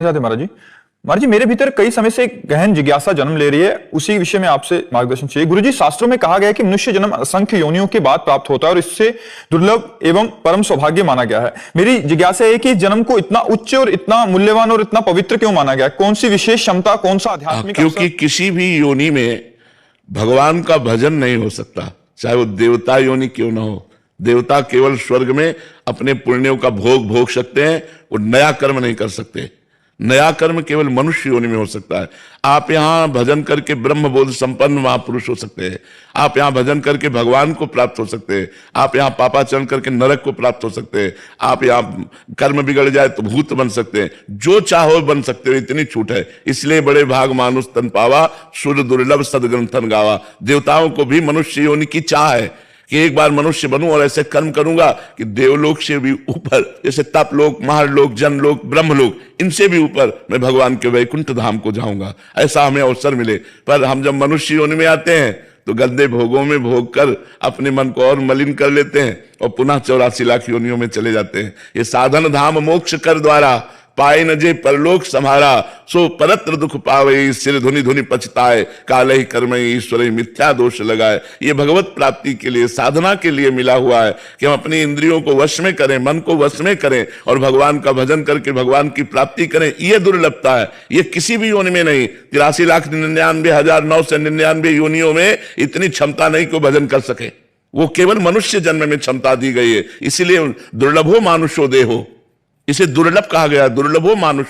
जाते महाराज जी मेरे भीतर कई समय से एक गहन जिज्ञासा जन्म ले रही है। उसी विषय में आपसे मार्गदर्शन चाहिए। गुरुजी, शास्त्रों में कहा गया है कि मनुष्य जन्म असंख्य योनियों के बाद प्राप्त होता है और इससे दुर्लभ एवं परम सौभाग्य माना गया है। मेरी जिज्ञासा है कि जन्म को इतना उच्च और इतना मूल्यवान और इतना पवित्र क्यों माना गया है? कौन सी विशेष क्षमता, कौन सा आध्यात्मिक क्योंकि किसी भी योनि में भगवान का भजन नहीं हो सकता, चाहे वो देवता योनि क्यों ना हो। देवता केवल स्वर्ग में अपने पुण्यों का भोग भोग सकते हैं, वो नया कर्म नहीं कर सकते। नया कर्म केवल मनुष्य योनि में हो सकता है। आप यहां भजन करके ब्रह्म बोध संपन्न महापुरुष हो सकते हैं। आप यहां भजन करके भगवान को प्राप्त हो सकते हैं। आप यहां पापाचरण करके नरक को प्राप्त हो सकते हैं। आप यहां कर्म बिगड़ जाए तो भूत बन सकते हैं। जो चाहो बन सकते हो, इतनी छूट है। इसलिए बड़े भाग मानुष तन पावा, सुर दुर्लभ सदग्रंथन गावा। देवताओं को भी मनुष्य योनि की चाह है कि एक बार मनुष्य बनूं और ऐसे कर्म करूंगा कि देवलोक से भी ऊपर, जैसे तप लोक, महर्लोक, जनलोक, ब्रह्मलोक, इनसे भी ऊपर मैं भगवान के वैकुंठ धाम को जाऊंगा। ऐसा हमें अवसर मिले। पर हम जब मनुष्य योनि में आते हैं तो गंदे भोगों में भोग कर अपने मन को और मलिन कर लेते हैं और पुनः 84 लाख योनियों में चले जाते हैं। ये साधन धाम मोक्ष कर द्वारा पाए न जे परलोक सम्हारा, सो परत्र दुख पावे, सिर धुनि धुनि पछताए, काले ही कर्म ईश्वर ही मिथ्या दोष लगाए। ये भगवत प्राप्ति के लिए, साधना के लिए मिला हुआ है कि हम अपनी इंद्रियों को वश में करें, मन को वश में करें और भगवान का भजन करके भगवान की प्राप्ति करें। ये दुर्लभता है। ये किसी भी योनि में नहीं। 83,99,999 योनियों में इतनी क्षमता नहीं को भजन कर सके। वो केवल मनुष्य जन्म में क्षमता दी गई है। इसीलिए दुर्लभो मानुषो देहो, इसे दुर्लभ कहा गया। दुर्लभो मानुष